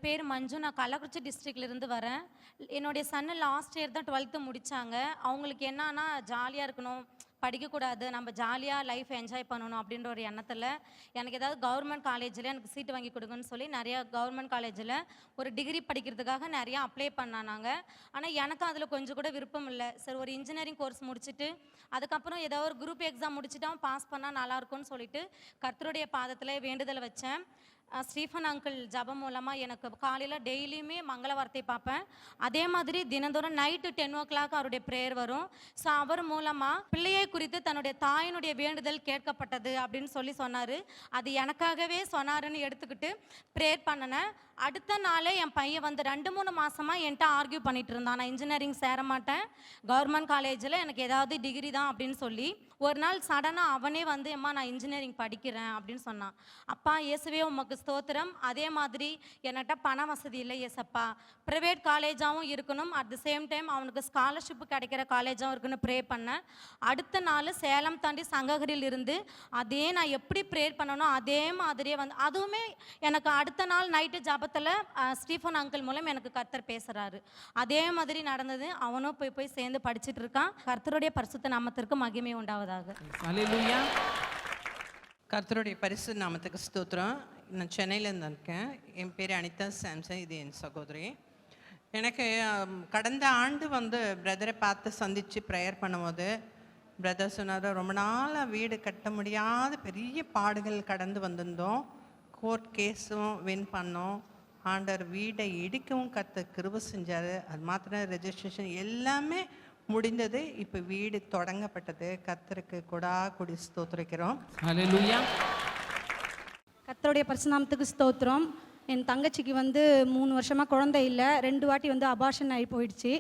பேர் மஞ்சு. நான் கள்ளக்குறிச்சி டிஸ்ட்ரிக்ட்லேருந்து வரேன். என்னுடைய சன்னு லாஸ்ட் இயர் தான் 12th முடித்தாங்க. அவங்களுக்கு என்னன்னா ஜாலியாக இருக்கணும், படிக்கக்கூடாது, நம்ம ஜாலியாக லைஃப் என்ஜாய் பண்ணணும் அப்படின்ற ஒரு எண்ணத்தில் எனக்கு ஏதாவது கவர்மெண்ட் காலேஜில் எனக்கு சீட்டு வாங்கி கொடுங்கன்னு சொல்லி நிறையா கவர்மெண்ட் காலேஜில் ஒரு டிகிரி படிக்கிறதுக்காக நிறையா அப்ளை பண்ணாங்க. ஆனால் எனக்கும் அதில் கொஞ்சம் கூட விருப்பம் இல்லை. சரி, ஒரு இன்ஜினியரிங் கோர்ஸ் முடிச்சுட்டு அதுக்கப்புறம் ஏதோ ஒரு குரூப் எக்ஸாம் முடிச்சுட்டு பாஸ் பண்ணால் நல்லாயிருக்கும்னு சொல்லிட்டு கர்த்தருடைய பாதத்தில் வேண்டுதல் வச்சேன். ஸ்டீஃபன் அங்கிள் ஜபம் மூலமாக எனக்கு காலையில் டெய்லியுமே மங்கள வார்த்தை பார்ப்பேன். அதே மாதிரி தினந்தோறும் நைட்டு 10 o'clock அவருடைய ப்ரேயர் வரும். ஸோ அவர் மூலமாக பிள்ளையை குறித்து தன்னுடைய தாயினுடைய வேண்டுதல் கேட்கப்பட்டது அப்படின்னு சொல்லி சொன்னார். அது எனக்காகவே சொன்னாருன்னு எடுத்துக்கிட்டு ப்ரேயர் பண்ணினேன். அடுத்த நாளே என் பையன் வந்து 2-3 மாதமாக என்கிட்ட ஆர்கியூ பண்ணிகிட்டு இருந்தான். நான் இன்ஜினியரிங் சேர மாட்டேன், கவர்மெண்ட் காலேஜில் எனக்கு ஏதாவது டிகிரி தான் அப்படின்னு சொல்லி. ஒரு நாள் சடனாக அவனே வந்து அம்மா நான் இன்ஜினியரிங் படிக்கிறேன் அப்படின்னு சொன்னான். அப்பா இயேசுவே உமக்கு ஸ்தோத்திரம். அதே மாதிரி என்கிட்ட பண வசதி இல்லை ஏசப்பா, ப்ரைவேட் காலேஜாகவும் இருக்கணும், அட் த சேம் டைம் அவனுக்கு ஸ்காலர்ஷிப்பு கிடைக்கிற காலேஜாகவும் இருக்குன்னு ப்ரே பண்ணேன். அடுத்த நாள் சேலம் தாண்டி சங்ககிரியில் இருந்து அதே நான் எப்படி ப்ரேயர் பண்ணணும் அதே மாதிரியே வந்து அதுவுமே எனக்கு அடுத்த நாள் நைட்டு ஜபத்தில் ஸ்டீஃபன் அங்கிள் மூலம் எனக்கு கர்த்தர் பேசுகிறாரு. அதே மாதிரி நடந்தது. அவனும் போய் சேர்ந்து படிச்சுட்டு இருக்கான். கர்த்தருடைய பரிசுத்த நாமத்திற்கு மகிமை உண்டாவதாக. அல்லேலூயா. கர்த்தருடைய பரிசுத்த நாமத்துக்கு ஸ்தோத்திரம். நான் சென்னையிலேருந்து இருக்கேன். என் பேர் அனிதா சாம்சன், இது என் சகோதரி. எனக்கு கடந்த ஆண்டு வந்து பிரதரை பார்த்து சந்தித்து ப்ரேயர் பண்ணும்போது பிரதர் சொன்னார், ரொம்ப நாளாக வீடு கட்ட முடியாத பெரிய பாடுகள் கடந்து வந்திருந்தோம், கோர்ட் கேஸும் வின் பண்ணோம், ஆண்டவர் வீடை இடிக்கவும் கர்த்தர் கிருபை செஞ்சார். அது மாத்திரம் ரெஜிஸ்ட்ரேஷன் எல்லாமே முடிந்தது. இப்போ வீடு தொடங்கப்பட்டது. கர்த்தருக்கு கொடி ஸ்தோத்திரிக்கிறோம். ஹல்லேலூயா. கர்த்தருடைய பரிசுநாமத்துக்கு ஸ்தோத்திரம். என் தங்கச்சிக்கு வந்து 3 வருஷமாக குழந்தை இல்லை, 2 வாட்டி வந்து அபார்ஷன் ஆகி போயிடுச்சு.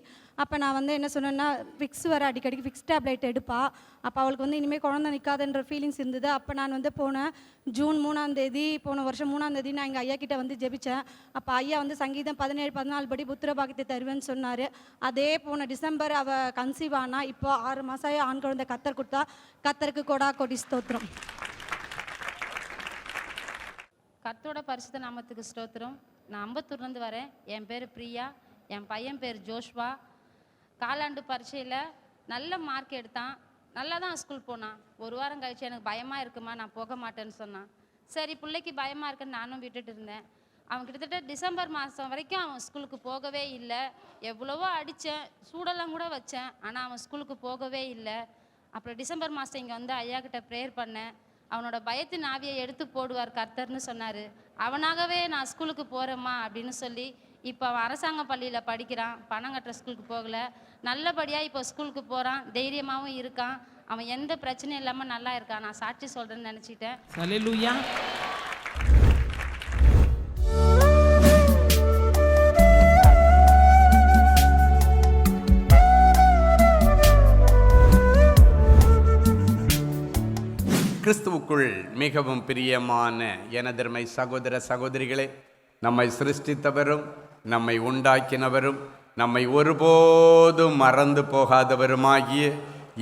அப்போ நான் வந்து என்ன சொன்னேன்னா, ஃபிக்ஸ் வர அடிக்கடிக்கு ஃபிக்ஸ் டேப்லெட் எடுப்பா. அப்போ அவளுக்கு வந்து இனிமேல் குழந்தை நிற்காதுன்ற ஃபீலிங்ஸ் இருந்தது. அப்போ நான் வந்து போனேன் ஜூன் 3ஆம் தேதி, போன வருஷம் 3ஆம் தேதி நான் எங்கள் ஐயா கிட்டே வந்து ஜெபித்தேன். அப்போ ஐயா வந்து சங்கீதம் 17-14 படி புத்திர பாக்கியத்தை தருவேன்னு சொன்னார். அதே போன டிசம்பர் அவள் கன்சீவ் ஆனா. இப்போ 6 மாதம் ஆண் குழந்தை கர்த்தர் கொடுத்தா. கர்த்தருக்கு கொடி ஸ்தோத்திரம். கர்த்தரோட பரிசுத்த நாமத்துக்கு ஸ்தோத்திரம். நான் அம்பத்தூர்லேருந்து வரேன். என் பேர் பிரியா, என் பையன் பேர் ஜோஷ்வா. காலாண்டு பரீட்சையில் நல்ல மார்க் எடுத்தான். நல்லா தான் ஸ்கூல் போனான். ஒரு வாரம் கழிச்சு எனக்கு பயமாக இருக்குமா, நான் போக மாட்டேன்னு சொன்னான். சரி, பிள்ளைக்கு பயமாக இருக்குன்னு நானும் விட்டுட்டு இருந்தேன். அவன் கிட்டத்தட்ட டிசம்பர் மாதம் வரைக்கும் அவன் ஸ்கூலுக்கு போகவே இல்லை. எவ்வளவோ அடித்தேன், சூடெல்லாம் கூட வச்சேன், ஆனால் அவன் ஸ்கூலுக்கு போகவே இல்லை. அப்புறம் டிசம்பர் மாதம் இங்கே வந்து ஐயா கிட்ட ப்ரேயர் பண்ணேன். அவனோட பயத்தின் ஆவியை எடுத்து போடுவார் கர்த்தர்னு சொன்னார். அவனாகவே நான் ஸ்கூலுக்கு போகிறேம்மா அப்படின்னு சொல்லி இப்போ அவன் அரசாங்க பள்ளியில் படிக்கிறான். பணம் கட்டுற ஸ்கூலுக்கு போகலை, நல்லபடியாக இப்போ ஸ்கூலுக்கு போகிறான், தைரியமாகவும் இருக்கான். அவன் எந்த பிரச்சனையும் இல்லாமல் நல்லா இருக்கான். நான் சாட்சி சொல்கிறேன்னு நினச்சிட்டேன். ஹல்லேலூயா. கிறிஸ்துவுக்குள் மிகவும் பிரியமான எனதருமை சகோதர சகோதரிகளே, நம்மை சிருஷ்டித்தவரும் நம்மை உண்டாக்கினவரும் நம்மை ஒருபோதும் மறந்து போகாதவருமாகிய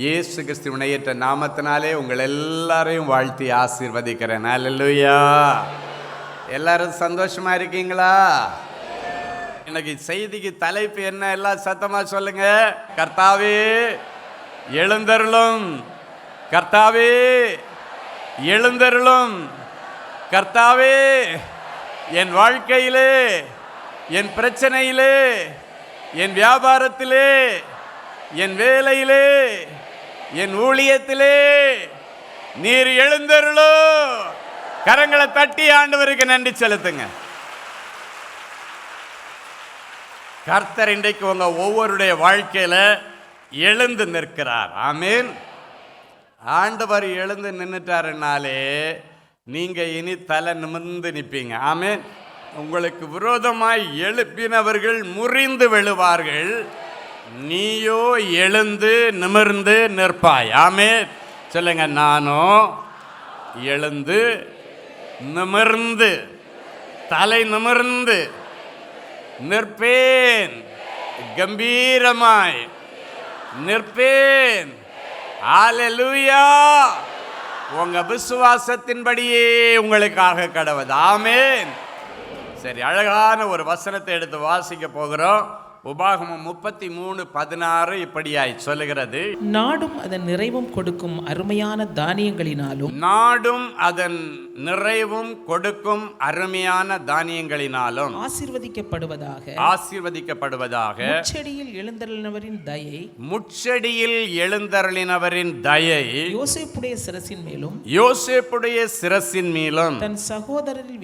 இயேசு கிறிஸ்து இணையற்ற நாமத்தினாலே உங்கள் எல்லாரையும் வாழ்த்தி ஆசீர்வதிக்கிறேன். அல்லேலூயா. எல்லாரும் சந்தோஷமா இருக்கீங்களா? இன்னைக்கு செய்திக்கு தலைப்பு என்ன? எல்லாம் சத்தமா சொல்லுங்க. கர்த்தாவே எழுந்தருளும், கர்த்தாவே எழுந்தருளும், கர்த்தாவே என் வாழ்க்கையிலே, என் பிரச்சனையிலே, என் வியாபாரத்திலே, என் வேலையிலே, என் ஊழியத்திலே நீர் எழுந்தருளும். கரங்களை தட்டி ஆண்டவருக்கு நன்றி செலுத்துங்க. கர்த்தர் இன்றைக்கு உங்க ஒவ்வொருடைய வாழ்க்கையில எழுந்து நிற்கிறார். ஆமென். ஆண்டவர் எழுந்து நின்றுட்டாருனாலே நீங்க இனி தலை நிமிர்ந்து நிற்பீங்க. ஆமென். உங்களுக்கு விரோதமாய் எழுப்பினவர்கள் முறிந்து விழுவார்கள், நீயோ எழுந்து நிமிர்ந்து நிற்பாய். ஆமென். சொல்லுங்க, நானும் எழுந்து நிமிர்ந்து தலை நிமிர்ந்து நிற்பேன், கம்பீரமாய் நிற்பேன். அல்லேலூயா. உங்க விசுவாசத்தின்படியே உங்களுக்காக கடவுது. ஆமென். சரி, அழகான ஒரு வசனத்தை எடுத்து வாசிக்க போகிறோம். உபாகமம் 33:16 இப்படியாய் சொல்லுகிறது, நாடும் அதன் நிறைவும் கொடுக்கும் அருமையான தானியங்களினாலும் நாடும் அதன் நிறைவும் கொடுக்கும் அருமையான தானியங்களினாலும் ஆசீர்வதிக்கப்படுவதாக. முட்செடியில் எழுந்தருளினவரின் தயை, முட்செடியில் எழுந்தருளினவரின் தயை யோசேப்புடைய சிரசின் மேலும், யோசேப்புடைய சிரசின் மேலும், தன் சகோதரரில்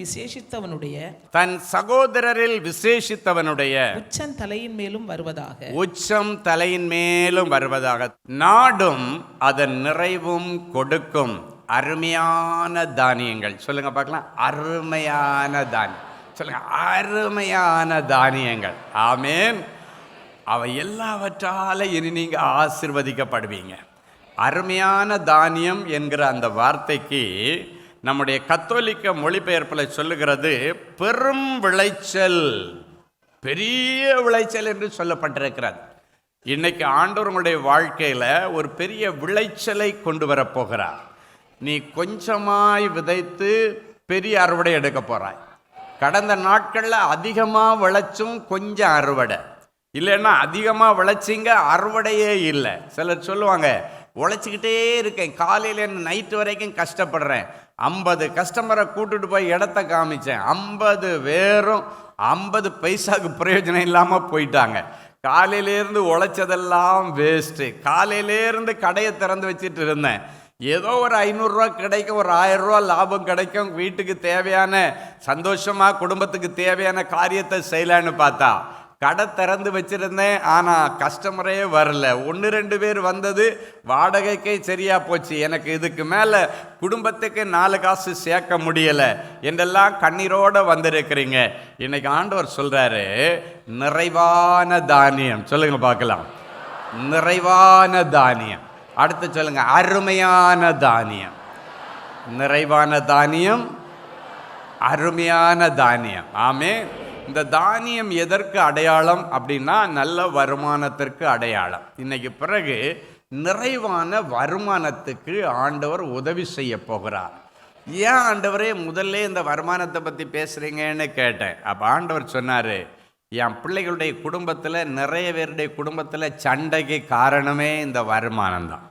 விசேஷித்தவனுடைய உச்சம் தலையின் மேலும் வருவதாக. உச்சம் தலையின் மேலும் வருவதாக. நாடும் அதன் நிறைவும் கொடுக்கும் அருமையான தானியங்கள். சொல்லுங்க பார்க்கலாம். அருமையான தானியம். சொல்லுங்க, அருமையான தானியங்கள். ஆமென். அவை எல்லாவற்றால இனி நீங்க ஆசீர்வதிக்கப்படுவீங்க. அருமையான தானியம் என்கிற அந்த வார்த்தைக்கு நம்முடைய கத்தோலிக்க மொழிபெயர்ப்பில் சொல்லுகிறது பெரும் விளைச்சல், பெரிய விளைச்சல் என்று சொல்லப்பட்டிருக்கிறது. இன்னைக்கு ஆண்டவர் உங்களுடைய வாழ்க்கையில் ஒரு பெரிய விளைச்சலை கொண்டு வரப்போகிறார். நீ கொஞ்சமாய் விதைத்து பெரிய அறுவடை எடுக்க போகிறாய். கடந்த நாட்களில் அதிகமாக விளைச்சும் கொஞ்சம் அறுவடை இல்லைன்னா அதிகமாக விளைச்சிங்க அறுவடையே இல்லை. சிலர் சொல்லுவாங்க, உழைச்சிக்கிட்டே இருக்கேன், காலையில் நைட்டு வரைக்கும் கஷ்டப்படுறேன், 50 கஸ்டமரை கூட்டுட்டு போய் இடத்த காமிச்சேன், 50 பேரும் 50 பைசாவுக்கு பிரயோஜனம் இல்லாமல் போயிட்டாங்க. காலையிலேருந்து உழைச்சதெல்லாம் வேஸ்ட்டு. காலையிலேருந்து கடையை திறந்து வச்சுட்டு இருந்தேன், ஏதோ ஒரு 500 ரூபா கிடைக்கும், ஒரு 1000 ரூபா லாபம் கிடைக்கும், வீட்டுக்கு தேவையான சந்தோஷமாக குடும்பத்துக்கு தேவையான காரியத்தை செய்யலான்னு பார்த்தா கடை திறந்து வச்சுருந்தேன், ஆனால் கஸ்டமரே வரல. 1-2 பேர் வந்தது, வாடகைக்கே சரியாக போச்சு, எனக்கு இதுக்கு மேலே குடும்பத்துக்கு 4 காசு சேர்க்க முடியலை என்றெல்லாம் கண்ணீரோடு வந்திருக்கிறீங்க. இன்னைக்கு ஆண்டவர் சொல்கிறாரு, நிறைவான தானியம். சொல்லுங்க பார்க்கலாம். நிறைவான தானியம். அடுத்து சொல்லுங்க, அருமையான தானியம். நிறைவான தானியம், அருமையான தானியம். ஆமென். இந்த தானியம் எதற்கு அடையாளம் அப்படின்னா நல்ல வருமானத்திற்கு அடையாளம். இன்னைக்கு பிறகு நிறைவான வருமானத்துக்கு ஆண்டவர் உதவி செய்ய போகிறார். ஏன் ஆண்டவரே முதல்ல இந்த வருமானத்தை பற்றி பேசுகிறீங்கன்னு கேட்டேன். அப்போ ஆண்டவர் சொன்னார், என் பிள்ளைகளுடைய குடும்பத்தில் நிறைய பேருடைய குடும்பத்தில் சண்டைக்கு காரணமே இந்த வருமானம் தான்.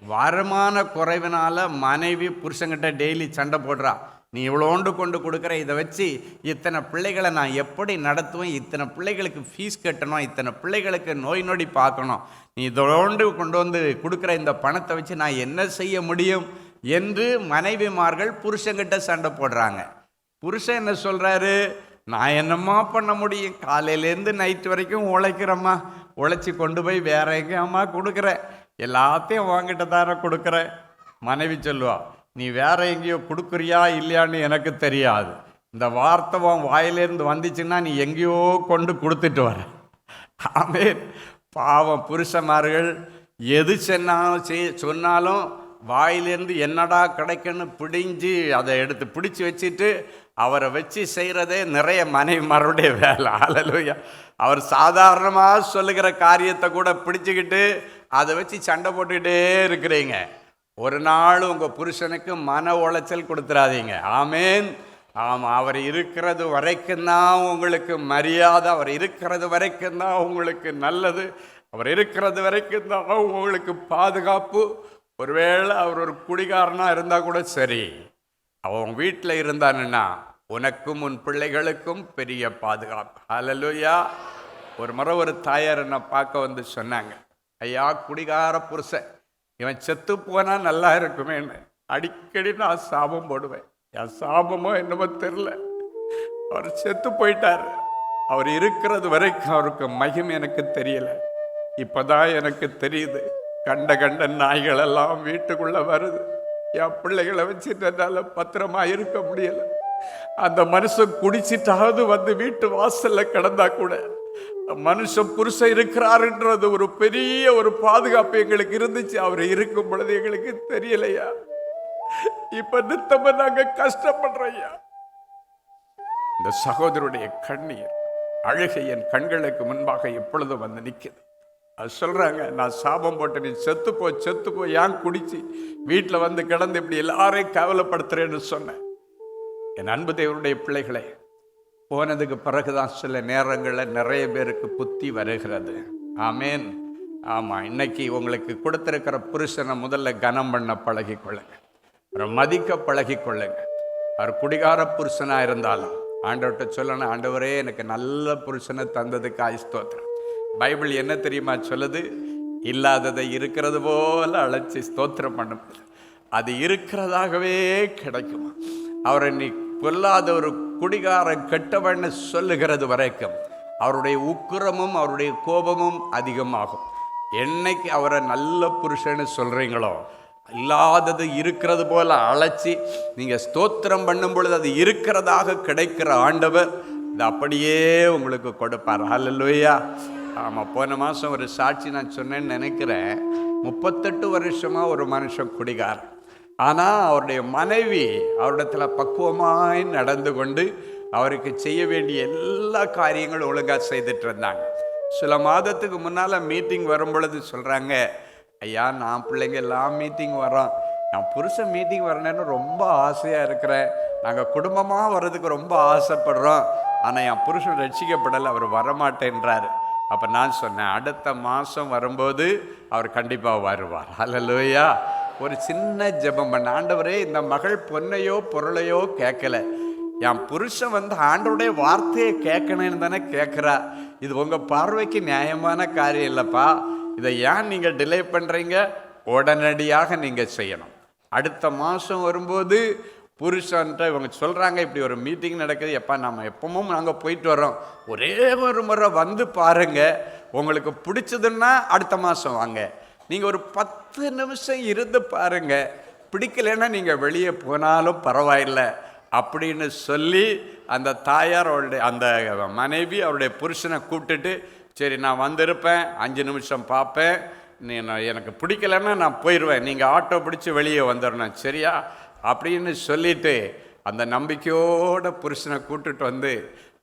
வருமான குறைவினால மனைவி புருஷங்கிட்ட டெய்லி சண்டை போடுறா. நீ இவ்வளோண்டு கொண்டு கொடுக்குற, இதை வச்சு இத்தனை பிள்ளைகளை நான் எப்படி நடத்துவேன், இத்தனை பிள்ளைகளுக்கு ஃபீஸ் கட்டணும், இத்தனை பிள்ளைகளுக்கு நோய் நொடி பார்க்கணும், நீ இதோண்டு கொண்டு வந்து கொடுக்குற இந்த பணத்தை வச்சு நான் என்ன செய்ய முடியும் என்று மனைவிமார்கள் புருஷங்கிட்ட சண்டை போடுறாங்க. புருஷன் என்ன சொல்கிறாரு, நான் என்னம்மா பண்ண முடியும், காலையிலேருந்து நைட்டு வரைக்கும் உழைக்கிறம்மா, உழைச்சி கொண்டு போய் வேற எங்கேம்மா கொடுக்குறேன், எல்லாத்தையும் வாங்கிட்ட தானே கொடுக்குறேன். மனைவி சொல்லுவா, நீ வேற எங்கேயோ கொடுக்குறியா இல்லையான்னு எனக்கு தெரியாது, இந்த வார்த்தை உன் வாயிலேருந்து வந்துச்சுன்னா நீ எங்கேயோ கொண்டு கொடுத்துட்டு வர. ஆமென். பாவம் புருஷமார்கள் எது சொன்னாலும் வாயிலேருந்து என்னடா கிடைக்குன்னு பிடிஞ்சு அதை எடுத்து பிடிச்சி வச்சுட்டு அவரை வச்சு செய்கிறதே நிறைய மனைவிமாருடைய வேலை. ஹல்லேலூயா. அவர் சாதாரணமாக சொல்லுகிற காரியத்தை கூட பிடிச்சிக்கிட்டு அதை வச்சு சண்டை போட்டுக்கிட்டே இருக்கிறீங்க. ஒரு நாள் உங்கள் புருஷனுக்கு மன உளைச்சல் கொடுத்துடாதீங்க. ஆமேன். ஆமாம், அவர் இருக்கிறது வரைக்கும் தான் உங்களுக்கு மரியாதை, அவர் இருக்கிறது வரைக்கும் தான் உங்களுக்கு நல்லது, அவர் இருக்கிறது வரைக்கும் தான் உங்களுக்கு பாதுகாப்பு. ஒருவேளை அவர் ஒரு குடிகாரனாக இருந்தால் கூட சரி, அவன் வீட்டில் இருந்தான்னா உனக்கும் உன் பிள்ளைகளுக்கும் பெரிய பாதுகாப்பு. ஹல்லேலூயா. ஒரு முறை ஒரு தாயார் என்னை பார்க்க வந்து சொன்னாங்க, ஐயா குடிகார புருஷன் இவன் செத்து போனால் நல்லா இருக்குமேன்னு அடிக்கடி நான் சாபம் போடுவேன். என் சாபமோ என்னமோ தெரில, அவர் செத்து போயிட்டார். அவர் இருக்கிறது வரைக்கும் அவருக்கு மகிமை எனக்கு தெரியல. இப்போதான் எனக்கு தெரியுது. கண்ட நாய்களெல்லாம் வீட்டுக்குள்ளே வருது, என் பிள்ளைகளை வச்சுட்டு என்னால் பத்திரமா இருக்க முடியலை. அந்த மனுஷன் குடிச்சிட்டாவது வந்து வீட்டு வாசலில் கிடந்தா கூட மனுஷன் புருஷன் இருக்கிறாருன்றது ஒரு பெரிய ஒரு பாதுகாப்பு எங்களுக்கு இருந்துச்சு. அவர் இருக்கும் பொழுது எங்களுக்கு தெரியலையா. இப்ப நித்தமா நாங்க கஷ்டப்படுறையா. இந்த சகோதரருடைய கண்ணீர் அழுகை என் கண்களுக்கு முன்பாக எப்பொழுதும் வந்து நிற்குது. அது சொல்றாங்க, நான் சாபம் போட்ட நீ செத்து போ ஏன் குடிச்சு வீட்டில் வந்து கிடந்து இப்படி எல்லாரையும் கேவலப்படுத்துறேன்னு சொன்னேன். என் அன்பு தேவனுடைய பிள்ளைகளே, போனதுக்கு பிறகுதான் சில நேரங்களில் நிறைய பேருக்கு புத்தி வருகிறது. ஆமேன். ஆமாம், இன்னைக்கு உங்களுக்கு கொடுத்துருக்கிற புருஷனை முதல்ல கனம் பண்ண பழகிக்கொள்ளுங்க, அவரை மதிக்க பழகிக்கொள்ளுங்க. அவர் குடிகார புருஷனாக இருந்தாலும் ஆண்டவர்கிட்ட சொல்லணும், ஆண்டவரே எனக்கு நல்ல புருஷனை தந்ததுக்கு ஸ்தோத்திரம். பைபிள் என்ன தெரியுமா சொல்லுது? இல்லாததை இருக்கிறது போல அழைச்சி ஸ்தோத்திரம் பண்ணும், அது இருக்கிறதாகவே கிடைக்குமா. அவரை நீ கொல்லாத ஒரு குடிகாரன் கெட்டவன்னு சொல்லுகிறது வரைக்கும் அவருடைய உக்கிரமும் அவருடைய கோபமும் அதிகமாகும். என்னைக்கு அவரை நல்ல புருஷன்னு சொல்கிறீங்களோ, இல்லாதது இருக்கிறது போல அழைச்சி நீங்கள் ஸ்தோத்திரம் பண்ணும் பொழுது அது இருக்கிறதாக கிடைக்கிற ஆண்டவர் இது அப்படியே உங்களுக்கு கொடுப்பார். ஹல்லேலூயா. ஆமாம், போன மாதம் ஒரு சாட்சி நான் சொன்னேன்னு நினைக்கிறேன். 38 வருஷமாக ஒரு மனுஷன் குடிகார். ஆனால் அவருடைய மனைவி அவரிடத்தில் பக்குவமாய் நடந்து கொண்டு அவருக்கு செய்ய வேண்டிய எல்லா காரியங்களும் ஒழுங்காக செய்துட்டு இருந்தாங்க. சில மாதத்துக்கு முன்னால் மீட்டிங் வரும் பொழுது சொல்கிறாங்க, ஐயா நான் பிள்ளைங்க எல்லாம் மீட்டிங் வரோம், நான் புருஷன் மீட்டிங் வரணுன்னு ரொம்ப ஆசையாக இருக்கிறேன், நாங்கள் குடும்பமாக வர்றதுக்கு ரொம்ப ஆசைப்படுறோம், ஆனால் என் புருஷன் ரட்சிக்கப்படலை, அவர் வரமாட்டேன்றாரு. அப்போ நான் சொன்னேன், அடுத்த மாதம் வரும்போது அவர் கண்டிப்பாக வருவார். ஹல்லேலூயா. ஒரு சின்ன ஜெபம் பண்ண, ஆண்டவரே இந்த மகள் பொன்னையோ பொருளையோ கேட்கல, என் புருஷன் ஆண்டவருடைய வார்த்தையை கேட்கணும்னு தானே கேட்குறா. இது உங்கள் பார்வைக்கு நியாயமான காரியம் இல்லைப்பா, இதை ஏன் நீங்கள் டிலே பண்ணுறீங்க? உடனடியாக நீங்கள் செய்யணும். அடுத்த மாதம் வரும்போது புருஷன்ட்ட இவங்க சொல்கிறாங்க, இப்படி ஒரு மீட்டிங் நடக்குது, எப்போ நம்ம எப்பவும் நாங்கள் போயிட்டு வரோம், ஒரே ஒரு முறை வந்து பாருங்கள், உங்களுக்கு பிடிச்சதுன்னா அடுத்த மாதம் வாங்க, நீங்கள் ஒரு 10 நிமிஷம் இருந்து பாருங்கள், பிடிக்கலைன்னா நீங்கள் வெளியே போனாலும் பரவாயில்லை அப்படின்னு சொல்லி அந்த தாயார் அவருடைய அந்த மனைவி அவருடைய புருஷனை கூப்பிட்டுட்டு, சரி நான் வந்திருப்பேன், 5 நிமிஷம் பார்ப்பேன், எனக்கு பிடிக்கலைன்னா நான் போயிடுவேன், நீங்கள் ஆட்டோ பிடிச்சி வெளியே வந்துடணும் சரியா அப்படின்னு சொல்லிட்டு அந்த நம்பிக்கையோட புருஷனை கூப்பிட்டுட்டு வந்து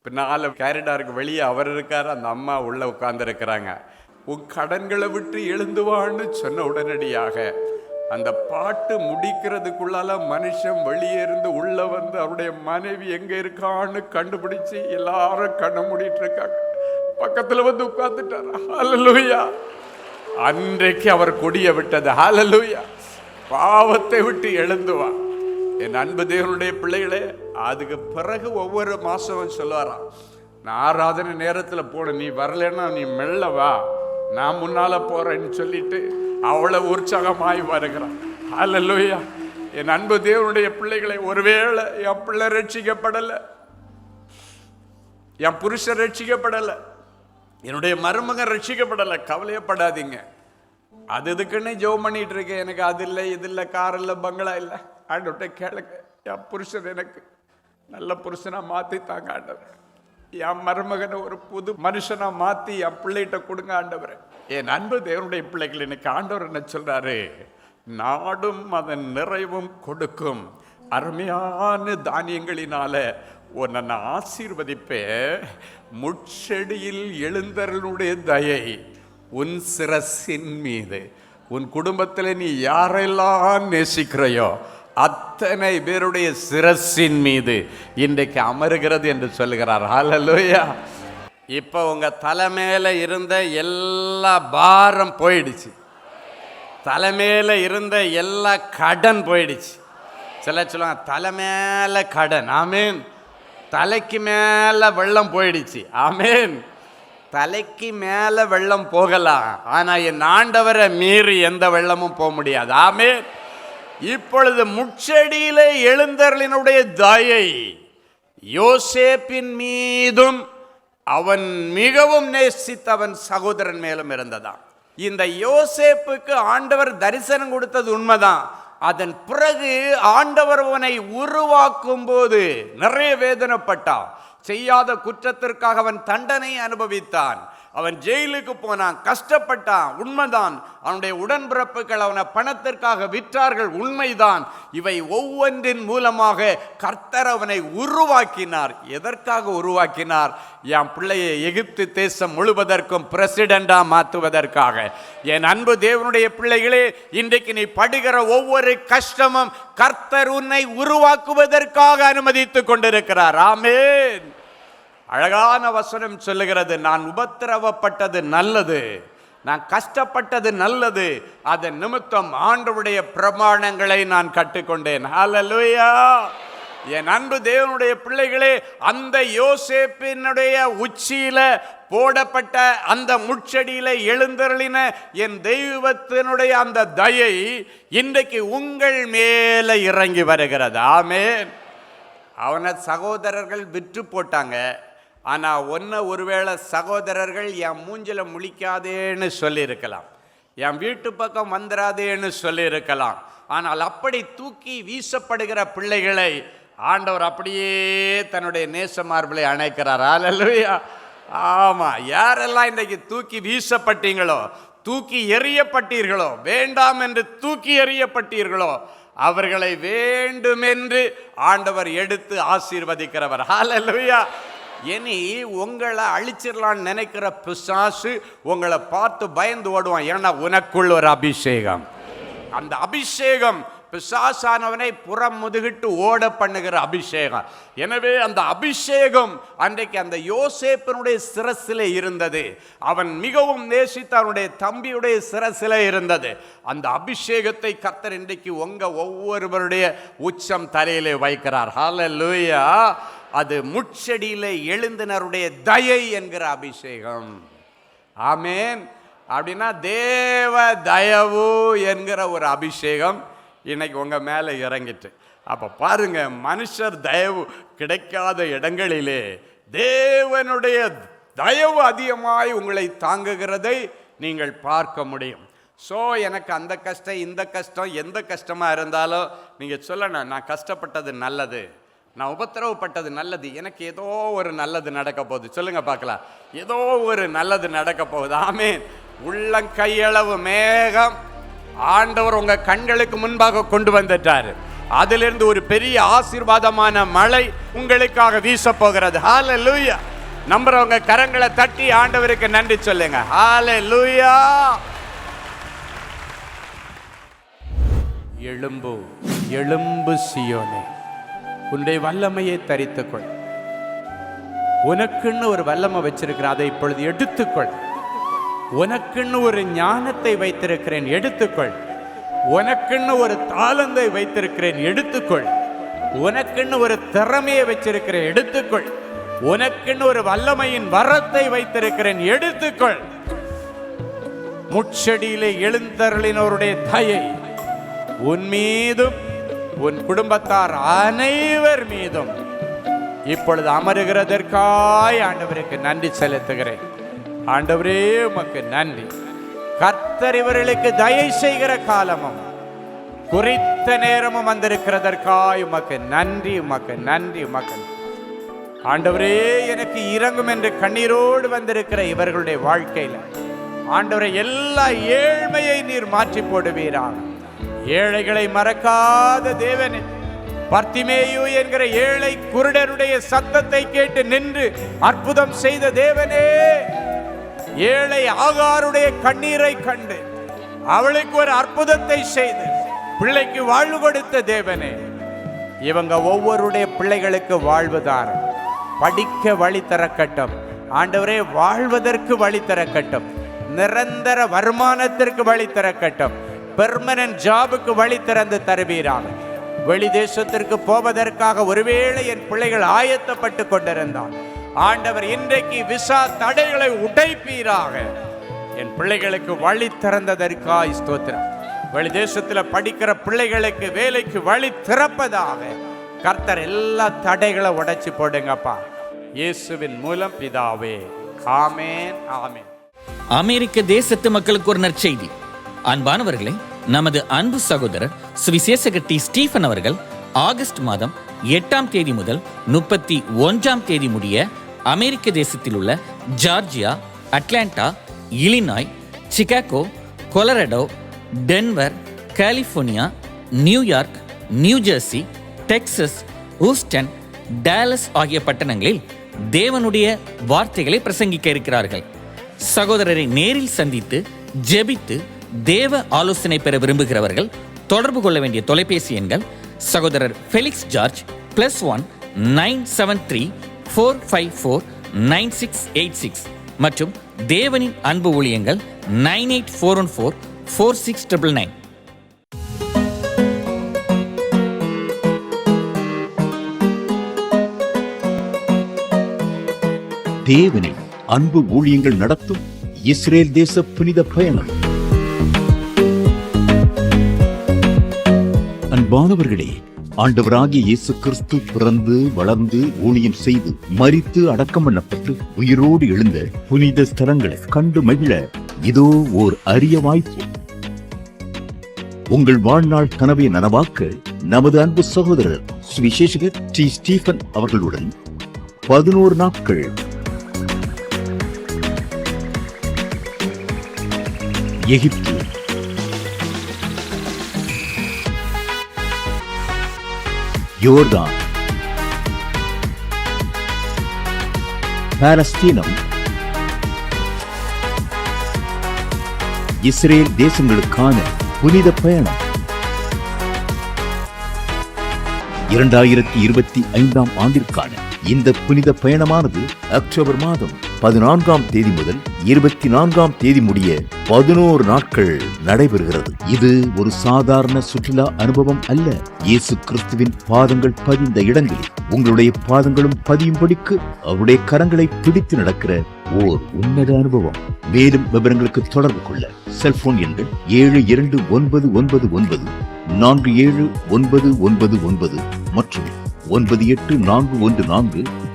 பின்னால் கேரிடாருக்கு வெளியே அவர் இருக்கார், அந்த அம்மா உள்ளே உட்கார்ந்துருக்கிறாங்க. உன் கடன்களை விட்டு எழுந்துவான்னு சொன்ன உடனடியாக அந்த பாட்டு முடிக்கிறதுக்குள்ளால மனுஷன் வெளியே இருந்து உள்ளே வந்து அவருடைய மனைவி எங்கே இருக்கான்னு கண்டுபிடிச்சி எல்லாரும் கண்ணை மூடிட்டு இருக்காங்க, பக்கத்தில் வந்து உட்கார்ந்துட்டார். ஹல்லேலூயா. அன்றைக்கு அவர் கொடிய விட்டது. ஹல்லேலூயா. பாவத்தை விட்டு எழுந்துவா. என் அன்பு தேவனுடைய பிள்ளைகளே, அதுக்கு பிறகு ஒவ்வொரு மாதமும் சொல்லுவாராம், நான் ஆராதனை நேரத்தில் போன, நீ வரலன்னா நீ மெல்ல வா, நான் முன்னால் போகிறேன்னு சொல்லிட்டு அவ்வளோ உற்சாகமாய் வருகிறான். ஹல்லேலூயா. என் அன்பு தேவனுடைய பிள்ளைகளை, ஒருவேளை என் பிள்ளை ரட்சிக்கப்படலை, என் புருஷன் ரட்சிக்கப்படலை, என்னுடைய மருமகன் ரட்சிக்கப்படலை, கவலையப்படாதீங்க. அது இதுக்குன்னு ஜெபம் பண்ணிட்டு இருக்கேன், எனக்கு அது இல்லை இது இல்லை கார் இல்லை பங்களா இல்லை. ஆண்டவர்கிட்ட கேளுங்க, என் புருஷன் எனக்கு நல்ல புருஷனாக மாற்றி தாங்க ஆண்டவர், என் மருமகனை ஒரு புது மனுஷனாக மாற்றி என் பிள்ளைகிட்ட கொடுங்க ஆண்டவர். என் அன்பு தேவனுடைய பிள்ளைகள், இன்னைக்கு ஆண்டவர் என்ன சொல்றாரு? நாடும் அதன் நிறைவும் கொடுக்கும் அருமையான தானியங்களினால உன்னை நான் ஆசீர்வதிப்பேன். முட்செடியில் எழுந்தருளுடைய தயை உன் சிரசின் மீது, உன் குடும்பத்தில் நீ யாரெல்லாம் நேசிக்கிறையோ அத்தனை பேருடைய சிரசின் மீது இன்றைக்கு அமருகிறது என்று சொல்லுகிறார். ஹல்லேலூயா. இப்போ உங்க தலைமையில இருந்த எல்லா பாரம் போயிடுச்சு, தலைமையில இருந்த எல்லா கடன் போயிடுச்சு. சில சொல்லுவாங்க தலைமையில கடன், ஆமேன். தலைக்கு மேல வெள்ளம் போயிடுச்சு, ஆமேன். தலைக்கு மேல வெள்ளம் போகலாம், ஆனா என் ஆண்டவரை மீறி எந்த வெள்ளமும் போக முடியாது, ஆமேன். இப்பொழுது முட்செடியிலே எழுந்தருளினுடைய தயை யோசேப்பின் மீதும் அவன் மிகவும் நேசித்த அவன் சகோதரன் மேலும் இருந்ததாம். இந்த யோசேப்புக்கு ஆண்டவர் தரிசனம் கொடுத்தது உண்மைதான். அதன் பிறகு ஆண்டவர் அவனை உருவாக்கும் போது நிறைய வேதனைப்பட்டான். செய்யாத குற்றத்திற்காக அவன் தண்டனை அனுபவித்தான். அவன் ஜெயிலுக்கு போனான், கஷ்டப்பட்டான், உண்மைதான். அவனுடைய உடன்பிறப்புகள் அவனை பணத்திற்காக விற்றார்கள், உண்மைதான். இவை ஒவ்வொன்றின் மூலமாக கர்த்தர் அவனை உருவாக்கினார். எதற்காக உருவாக்கினார்? என் பிள்ளையை எகிப்து தேசம் முழுவதற்கும் பிரசிடெண்டா மாற்றுவதற்காக. என் அன்பு தேவனுடைய பிள்ளைகளே, இன்றைக்கு நீ படுகிற ஒவ்வொரு கஷ்டமும் கர்த்தர் உன்னை உருவாக்குவதற்காக அனுமதித்துக் கொண்டிருக்கிறார். ஆமென். அழகான வசனம் சொல்லுகிறது, நான் உபத்திரவப்பட்டது நல்லது, நான் கஷ்டப்பட்டது நல்லது, அதன் நிமித்தம் ஆண்டவருடைய பிரமாணங்களை நான் கற்றுக்கொண்டேன். ஹல்லேலூயா. என் அன்பு தேவனுடைய பிள்ளைகளே, அந்த யோசேப்பினுடைய உச்சியில போடப்பட்ட அந்த முட்செடியில எழுந்தருளின என் தெய்வத்தினுடைய அந்த தயை இன்றைக்கு உங்கள் மேல இறங்கி வருகிறது. ஆமென். அவனை சகோதரர்கள் விற்று போட்டாங்க. ஆனால் ஒருவேளை சகோதரர்கள் என் மூஞ்சில முழிக்காதேன்னு சொல்லியிருக்கலாம், என் வீட்டு பக்கம் வந்துடாதேன்னு சொல்லியிருக்கலாம். ஆனால் அப்படி தூக்கி வீசப்படுகிற பிள்ளைகளை ஆண்டவர் அப்படியே தன்னுடைய நேச மார்பிலை அணைக்கிறார். ஹல்லேலூயா. ஆமாம், யாரெல்லாம் இன்றைக்கு தூக்கி வீசப்பட்டீங்களோ, தூக்கி எறியப்பட்டீர்களோ, வேண்டாம் என்று தூக்கி எறியப்பட்டீர்களோ, அவர்களை வேண்டுமென்று ஆண்டவர் எடுத்து ஆசீர்வதிக்கிறவர். ஹல்லேலூயா. இனி உங்களை அழிச்சிடலான்னு நினைக்கிற பிசாசு உங்களை பார்த்து பயந்து ஓடுவான். ஏன்னா உனக்குள்ள ஒரு அபிஷேகம், அந்த அபிஷேகம் பிசாசானவனை புறம் முதுகிட்டு ஓட பண்ணுகிற அபிஷேகம். எனவே அந்த அபிஷேகம் அன்றைக்கு அந்த யோசேப்பினுடைய சிரசிலே இருந்தது. அவன் மிகவும் நேசித்த அவனுடைய தம்பியுடைய சிரசிலே இருந்தது. அந்த அபிஷேகத்தை கர்த்தர் இன்றைக்கு உங்க ஒவ்வொருவருடைய உச்சம் தலையிலே வைக்கிறார். ஹல்லேலூயா. அது முட்செடியிலே எழுந்தினருடைய தயை என்கிற அபிஷேகம். ஆமென். அப்படின்னா தேவ தயவு என்கிற ஒரு அபிஷேகம் இன்னைக்கு உங்க மேலே இறங்கிட்டு. அப்போ பாருங்க, மனுஷர் தயவு கிடைக்காத இடங்களிலே தேவனுடைய தயவு அதிகமாய் உங்களை தாங்குகிறதை நீங்கள் பார்க்க முடியும். ஸோ எனக்கு அந்த கஷ்டம் இந்த கஷ்டம் எந்த கஷ்டமாக இருந்தாலும் நீங்கள் சொல்லணும், நான் கஷ்டப்பட்டது நல்லது, நான் உபத்திரவப்பட்டது நல்லது, எனக்கு ஏதோ ஒரு நல்லது நடக்க போகுது. சொல்லுங்க பார்க்கலாம், ஏதோ ஒரு நல்லது நடக்க போகுது. ஆமென். உள்ளங்கையளவு மேகம் ஆண்டவர் உங்க கண்களுக்கு முன்பாக கொண்டு வந்துட்டார். அதிலிருந்து ஒரு பெரிய ஆசீர்வாதமான மழை உங்களுக்காக வீச போகிறது. ஹல்லேலூயா. நம்புறவங்க கரங்களை தட்டி ஆண்டவருக்கு நன்றி சொல்லுங்க. ஹல்லேலூயா. எழும்பு எழும்பு சீயோனே, உன்னுடைய வல்லமையை தரித்துக்கொள். உனக்குன்னு ஒரு வல்லமை வச்சிருக்கிற, அதை இப்பொழுது எடுத்துக்கொள். உனக்குன்னு ஒரு ஞானத்தை வைத்திருக்கிறேன், எடுத்துக்கொள். உனக்குன்னு ஒரு தாளந்தை வைத்திருக்கிறேன், எடுத்துக்கொள். உனக்குன்னு ஒரு திறமையை வச்சிருக்கிறேன், எடுத்துக்கொள். உனக்குன்னு ஒரு வல்லமையின் வரத்தை வைத்திருக்கிறேன், எடுத்துக்கொள். முட்செடியிலே எழுந்தருளினவருடைய தயை உன் மீதும் உன் குடும்பத்தார் அனைவர் மீதும் இப்பொழுது அமருகிறதற்காய் ஆண்டவருக்கு நன்றி செலுத்துகிறேன். ஆண்டவரே உமக்கு நன்றி. கர்த்தர் இவர்களுக்கு தயை செய்கிற காலமும் குறித்த நேரமும் வந்திருக்கிறதற்காய் உமக்கு நன்றி, உமக்கு நன்றி, உமக்கு. ஆண்டவரே, எனக்கு இறங்கும் என்று கண்ணீரோடு வந்திருக்கிற இவர்களுடைய வாழ்க்கையில் ஆண்டவரே, எல்லா ஏழ்மையை நீர் மாற்றி போடுவீராக. ஏழைகளை மறக்காத தேவனே, பர்த்திமேயு என்கிற ஏழை குருடனுடைய சத்தத்தை கேட்டு நின்று அற்புதம் செய்த தேவனே, ஏழை ஆகாருடைய கண்ணீரை கண்டு அவளுக்கு ஒரு அற்புதத்தை செய்து பிள்ளைக்கு வாழ்வு கொடுத்த தேவனே, இவங்க ஒவ்வொருடைய பிள்ளைகளுக்கு வாழ்வுதார். படிக்க வழி திறக்கட்டும் ஆண்டவரே, வாழ்வதற்கு வழி திறக்கட்டும், நிரந்தர வருமானத்திற்கு வழி திறக்கட்டும், பெர்மனன்ட் ஜாபுக்கு வழி திறந்து தருவீராக. வெளி தேசத்திற்கு போவதற்காக ஒருவேளை என் பிள்ளைகள் ஆயத்தப்பட்டு கொண்டிருந்தார் ஆண்டவர், இன்றைக்கு விசா தடைகளை உடைப்பீராக. என் பிள்ளைகளுக்கு வழி திறந்ததற்காய் ஸ்தோத்திரம். வெளி தேசத்தில் படிக்கிற பிள்ளைகளுக்கு வேலைக்கு வழி திறப்பதாக கர்த்தர் எல்லா தடைகளை உடைச்சு போடுங்கப்பா, இயேசுவின் மூலம் பிதாவே. ஆமென், ஆமென். அமெரிக்க தேசத்து மக்களுக்கு ஒரு நற்செய்தி. அன்பானவர்களே, நமது அன்பு சகோதரர் சுவிசேஷகர் டி. ஸ்டீஃபன் அவர்கள் ஆகஸ்ட் மாதம் 8ஆம் தேதி முதல் 31ஆம் தேதி முடிய அமெரிக்க தேசத்தில் உள்ள Georgia, Atlanta, Illinois, Chicago, Colorado, Denver, California, New York, New Jersey, Texas, Houston, Dallas ஆகிய பட்டணங்களில் தேவனுடைய வார்த்தைகளை பிரசங்கிக்க இருக்கிறார்கள். சகோதரரை நேரில் சந்தித்து ஜெபித்து தேவ ஆலோசனை பெற விரும்புகிறவர்கள் தொடர்பு கொள்ள வேண்டிய தொலைபேசி எண்கள் சகோதரர் ஃபெலிக்ஸ் ஜார்ஜ் +1 973 454 9686 மற்றும் தேவனின் அன்பு ஊழியங்கள் 9841446999. தேவனின் அன்பு ஊழியங்கள் நடத்தும் இஸ்ரேல் தேச புனித பயணம். அன்பானவர்களே, ஆண்டவராகிய இயேசு கிறிஸ்து பிறந்து வளர்ந்து ஊழியம் செய்து மரித்து அடக்கம் பண்ணப்பட்டு உயிரோடு எழுந்த புனித ஸ்தலங்களை கண்டு மகிழ இதோ ஓர் அரிய வாய்ப்பு. உங்கள் வாழ்நாள் கனவை நனவாக்க நமது அன்பு சகோதரர் சுவிசேஷகர் டி. ஸ்டீபன் அவர்களுடன் 11 நாட்கள் எகிப்து, யோர்தான், பாலஸ்தீனம், இஸ்ரேல் தேசங்களுக்கான புனித பயணம் 2025 ஆண்டிற்கான இந்த புனித பயணமானது அக்டோபர் மாதம் 14ஆம் தேதி முதல் 24ஆம் தேதி முடிய 11 நாட்கள் நடைபெறுகிறது. இது ஒரு சாதாரண சுற்றுலா அனுபவம் அல்ல. இயேசு கிறிஸ்துவின் பாதங்கள் பதிந்த இடங்களில் உங்களுடைய பாதங்களும் பதியும்படிக்கு அவருடைய கரங்களை பிடித்து நடக்கிற ஓர் உன்னத அனுபவம். மேலும் விவரங்களுக்கு தொடர்பு கொள்ள செல்போன் எண்கள் 7299 மற்றும்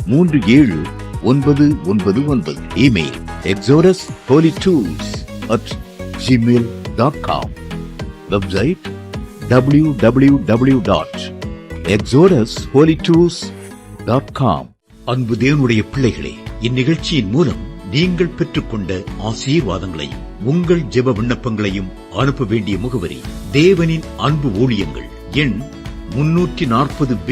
9841437999. Email exodusholytours@gmail.com. Website www.exodusholytours.com. அன்பு தேவனுடைய பிள்ளைகளே, இந்நிகழ்ச்சியின் மூலம் நீங்கள் பெற்றுக்கொண்ட ஆசீர்வாதங்களையும் உங்கள் ஜெப விண்ணப்பங்களையும் அனுப்ப வேண்டிய முகவரி தேவனின் அன்பு ஊழியங்கள், எண் 340B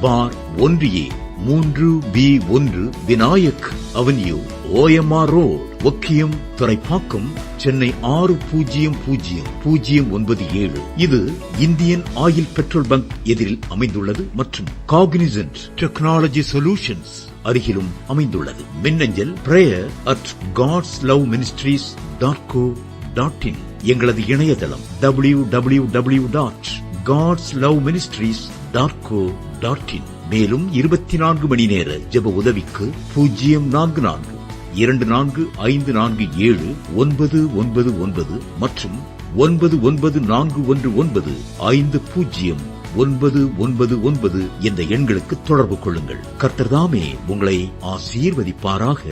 பார் 1A 3B1 Vinayak avenue, OMR road, Okkiyam, Thoraipakkam, Chennai 600097. இது இந்தியன் ஆயில் பெட்ரோல் பங்க் எதிரில் அமைந்துள்ளது மற்றும் காக்னிசன்ட் டெக்னாலஜி சொல்யூஷன்ஸ் அருகிலும் அமைந்துள்ளது. மின்னஞ்சல் prayer@godsloveministries.co.in. எங்களது இணையதளம் www.godsloveministries.co.in. மேலும் 24 மணி நேர ஜெப உதவிக்கு 04454547999 மற்றும் 9941950999 என்ற எண்களுக்கு தொடர்பு கொள்ளுங்கள். கர்த்தர் தாமே உங்களை ஆசீர்வதிப்பாராக.